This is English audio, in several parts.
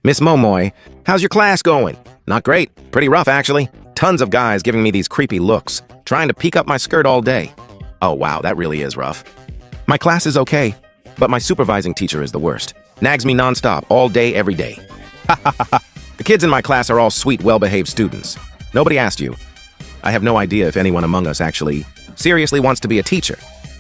Miss Momoy, how's your class going? Not great. Pretty rough, actually. Tons of guys giving me these creepy looks, trying to peek up my skirt all day. Oh, wow, that really is rough. My class is okay, but my supervising teacher is the worst. Nags me nonstop, all day, every day. The kids in my class are all sweet, well-behaved students. Nobody asked you. I have no idea if anyone among us actually seriously wants to be a teacher.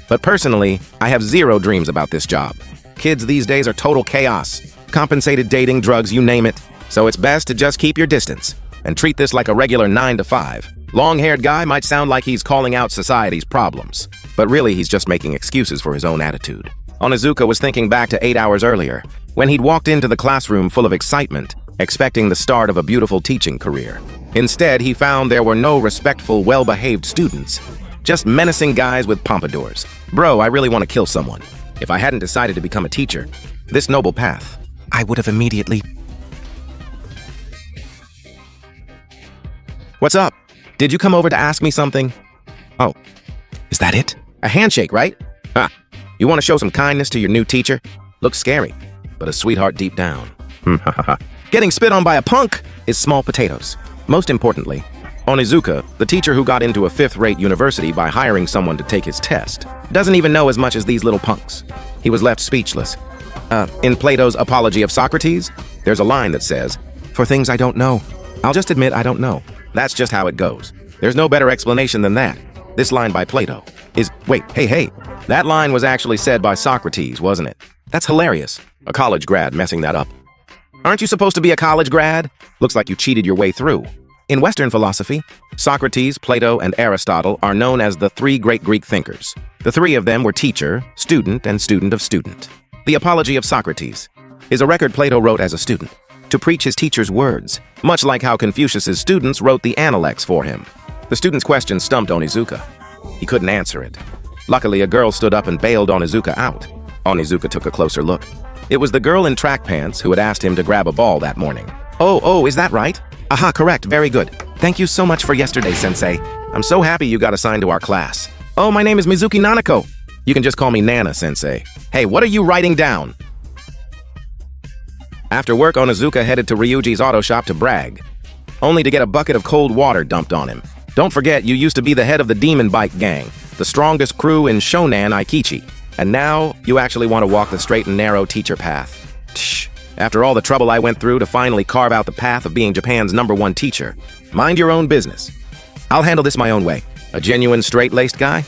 But personally, I have zero dreams about this job. Kids these days are total chaos. Compensated dating, drugs, you name it. So it's best to just keep your distance and treat this like a regular 9 to 5. Long-haired guy might sound like he's calling out society's problems, but really he's just making excuses for his own attitude. Onizuka was thinking back to 8 hours earlier, when he'd walked into the classroom full of excitement, expecting the start of a beautiful teaching career. Instead, he found there were no respectful, well-behaved students, just menacing guys with pompadours. Bro, I really want to kill someone. If I hadn't decided to become a teacher, this noble path, I would have immediately... What's up? Did you come over to ask me something? Oh, is that it? A handshake, right? Ha! You want to show some kindness to your new teacher? Looks scary, but a sweetheart deep down. Getting spit on by a punk is small potatoes. Most importantly, Onizuka, the teacher who got into a fifth-rate university by hiring someone to take his test, doesn't even know as much as these little punks. He was left speechless. In Plato's Apology of Socrates, there's a line that says, "For things I don't know, I'll just admit I don't know." That's just how it goes. There's no better explanation than that. This line by Plato is, wait, hey, that line was actually said by Socrates, wasn't it? That's hilarious. A college grad messing that up. Aren't you supposed to be a college grad? Looks like you cheated your way through. In Western philosophy, Socrates, Plato, and Aristotle are known as the three great Greek thinkers. The three of them were teacher, student, and student of student. The Apology of Socrates is a record Plato wrote as a student to preach his teacher's words, much like how Confucius's students wrote the Analects for him. The student's question stumped Onizuka. He couldn't answer it. Luckily, a girl stood up and bailed Onizuka out. Onizuka took a closer look. It was the girl in track pants who had asked him to grab a ball that morning. Oh, is that right? Aha, correct, very good. Thank you so much for yesterday, Sensei. I'm so happy you got assigned to our class. Oh, my name is Mizuki Nanako. You can just call me Nana, Sensei. Hey, what are you writing down? After work, Onizuka headed to Ryuji's auto shop to brag, only to get a bucket of cold water dumped on him. Don't forget, you used to be the head of the Demon Bike Gang, the strongest crew in Shonan Aikichi, and now you actually want to walk the straight and narrow teacher path. Tsh. After all the trouble I went through to finally carve out the path of being Japan's #1 teacher, mind your own business. I'll handle this my own way. A genuine straight-laced guy?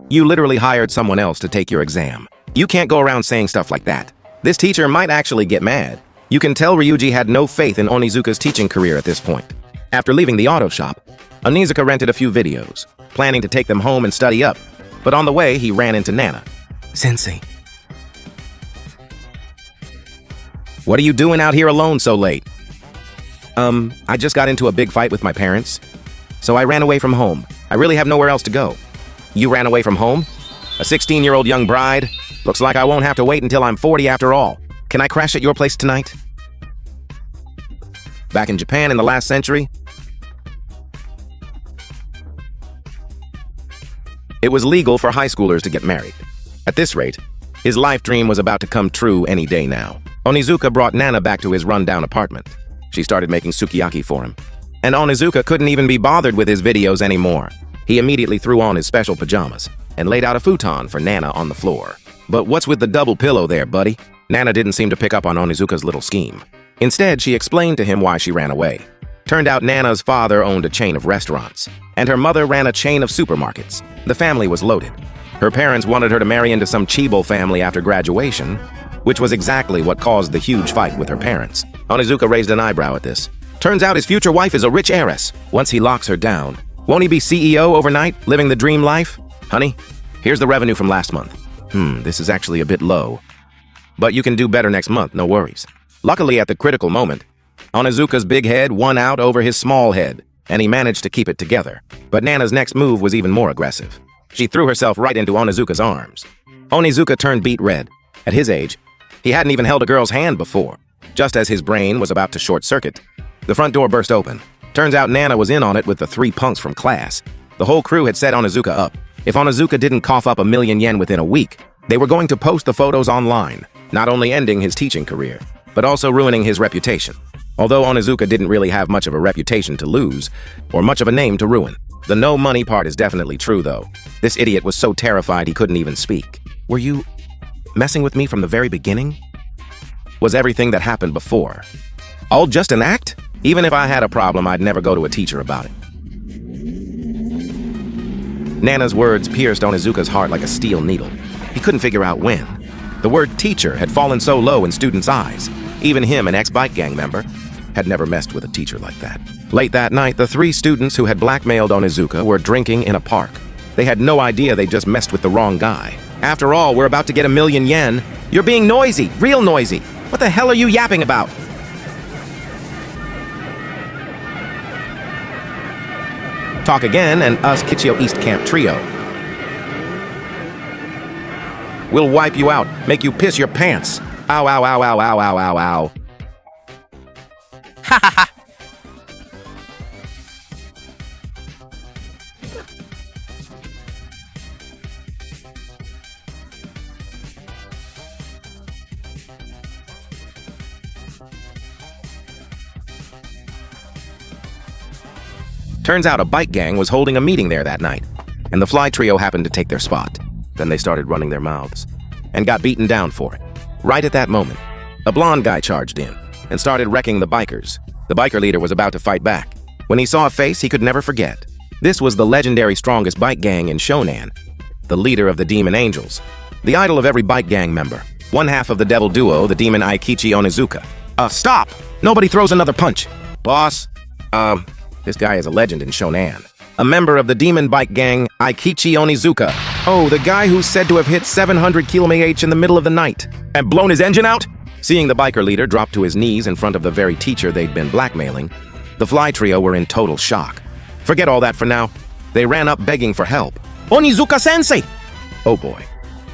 You literally hired someone else to take your exam. You can't go around saying stuff like that. This teacher might actually get mad. You can tell Ryuji had no faith in Onizuka's teaching career at this point. After leaving the auto shop, Onizuka rented a few videos, planning to take them home and study up. But on the way, he ran into Nana. Sensei. What are you doing out here alone so late? I just got into a big fight with my parents, so I ran away from home. I really have nowhere else to go. You ran away from home? A 16-year-old young bride? Looks like I won't have to wait until I'm 40 after all. Can I crash at your place tonight? Back in Japan in the last century, it was legal for high schoolers to get married. At this rate, his life dream was about to come true any day now. Onizuka brought Nana back to his rundown apartment. She started making sukiyaki for him. And Onizuka couldn't even be bothered with his videos anymore. He immediately threw on his special pajamas and laid out a futon for Nana on the floor. But what's with the double pillow there, buddy? Nana didn't seem to pick up on Onizuka's little scheme. Instead, she explained to him why she ran away. Turned out Nana's father owned a chain of restaurants, and her mother ran a chain of supermarkets. The family was loaded. Her parents wanted her to marry into some Chibo family after graduation, which was exactly what caused the huge fight with her parents. Onizuka raised an eyebrow at this. Turns out his future wife is a rich heiress. Once he locks her down, won't he be CEO overnight, living the dream life? Honey, here's the revenue from last month. This is actually a bit low. But you can do better next month, no worries. Luckily, at the critical moment, Onizuka's big head won out over his small head, and he managed to keep it together. But Nana's next move was even more aggressive. She threw herself right into Onizuka's arms. Onizuka turned beet red. At his age, he hadn't even held a girl's hand before. Just as his brain was about to short-circuit, the front door burst open. Turns out Nana was in on it with the 3 punks from class. The whole crew had set Onizuka up. If Onizuka didn't cough up $1,000,000 yen within a week, they were going to post the photos online, not only ending his teaching career, but also ruining his reputation. Although Onizuka didn't really have much of a reputation to lose, or much of a name to ruin. The no money part is definitely true, though. This idiot was so terrified he couldn't even speak. Were you messing with me from the very beginning? Was everything that happened before all just an act? Even if I had a problem, I'd never go to a teacher about it. Nana's words pierced Onizuka's heart like a steel needle. He couldn't figure out when. The word teacher had fallen so low in students' eyes. Even him, an ex-bike gang member, had never messed with a teacher like that. Late that night, the 3 students who had blackmailed Onizuka were drinking in a park. They had no idea they just messed with the wrong guy. After all, we're about to get 1,000,000 yen. You're being noisy, real noisy. What the hell are you yapping about? Talk again, and us GTO East Camp Trio. We'll wipe you out, make you piss your pants. Ow, ow, ow, ow, ow, ow, ow, ow. Ha ha ha! Turns out a bike gang was holding a meeting there that night, and the Fly Trio happened to take their spot. Then they started running their mouths, and got beaten down for it. Right at that moment, a blonde guy charged in, and started wrecking the bikers. The biker leader was about to fight back, when he saw a face he could never forget. This was the legendary strongest bike gang in Shonan, the leader of the Demon Angels, the idol of every bike gang member, one half of the devil duo, the Demon Aikichi Onizuka. Stop! Nobody throws another punch. Boss, this guy is a legend in Shonan. A member of the demon bike gang, Aikichi Onizuka. Oh, the guy who's said to have hit 700 km/h in the middle of the night and blown his engine out? Seeing the biker leader drop to his knees in front of the very teacher they'd been blackmailing, the Fly Trio were in total shock. Forget all that for now. They ran up begging for help. Onizuka-sensei! Oh boy,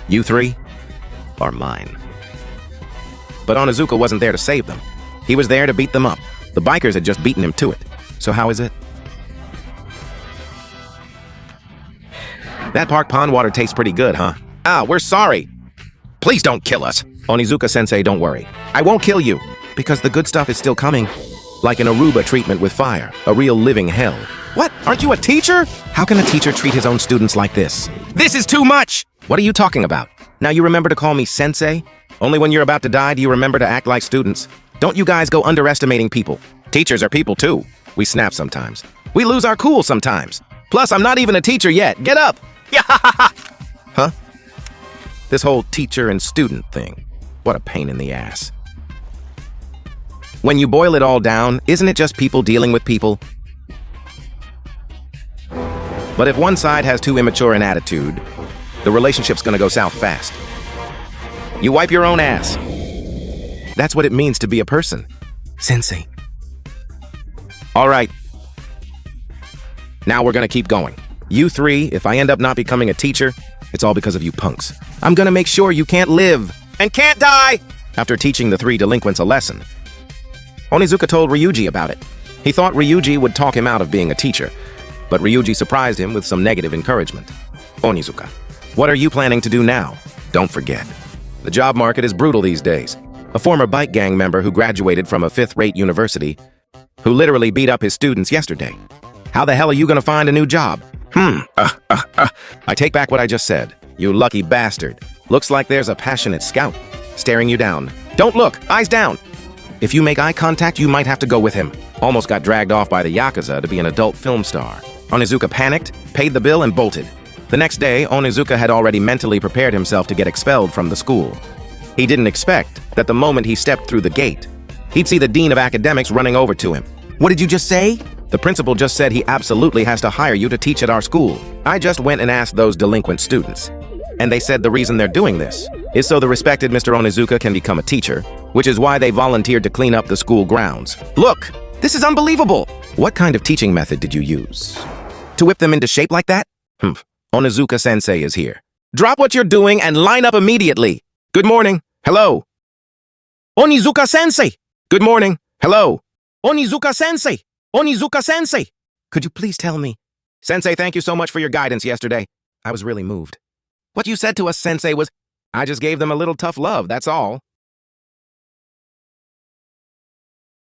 you 3 are mine. But Onizuka wasn't there to save them. He was there to beat them up. The bikers had just beaten him to it. So how is it? That park pond water tastes pretty good, huh? Ah, we're sorry. Please don't kill us. Onizuka-sensei, don't worry. I won't kill you, because the good stuff is still coming. Like an Aruba treatment with fire, a real living hell. What? Aren't you a teacher? How can a teacher treat his own students like this? This is too much! What are you talking about? Now you remember to call me sensei? Only when you're about to die do you remember to act like students. Don't you guys go underestimating people. Teachers are people too. We snap sometimes. We lose our cool sometimes. Plus, I'm not even a teacher yet. Get up! Huh? This whole teacher and student thing. What a pain in the ass. When you boil it all down, isn't it just people dealing with people? But if one side has too immature an attitude, the relationship's gonna go south fast. You wipe your own ass. That's what it means to be a person. Sensei. All right. Now we're gonna keep going. You 3, if I end up not becoming a teacher, it's all because of you punks. I'm gonna make sure you can't live and can't die! After teaching the 3 delinquents a lesson, Onizuka told Ryuji about it. He thought Ryuji would talk him out of being a teacher, but Ryuji surprised him with some negative encouragement. Onizuka, what are you planning to do now? Don't forget, the job market is brutal these days. A former bike gang member who graduated from a 5th-rate university, who literally beat up his students yesterday. How the hell are you gonna find a new job? I take back what I just said. You lucky bastard. Looks like there's a passionate scout staring you down. Don't look, eyes down. If you make eye contact, you might have to go with him. Almost got dragged off by the Yakuza to be an adult film star. Onizuka panicked, paid the bill, and bolted. The next day, Onizuka had already mentally prepared himself to get expelled from the school. He didn't expect that the moment he stepped through the gate, he'd see the dean of academics running over to him. What did you just say? The principal just said he absolutely has to hire you to teach at our school. I just went and asked those delinquent students, and they said the reason they're doing this is so the respected Mr. Onizuka can become a teacher, which is why they volunteered to clean up the school grounds. Look, this is unbelievable! What kind of teaching method did you use? To whip them into shape like that? Onizuka-sensei is here. Drop what you're doing and line up immediately. Good morning. Hello. Onizuka-sensei! Good morning. Hello. Onizuka-sensei! Onizuka-sensei! Could you please tell me? Sensei, thank you so much for your guidance yesterday. I was really moved. What you said to us, Sensei, was, I just gave them a little tough love, that's all.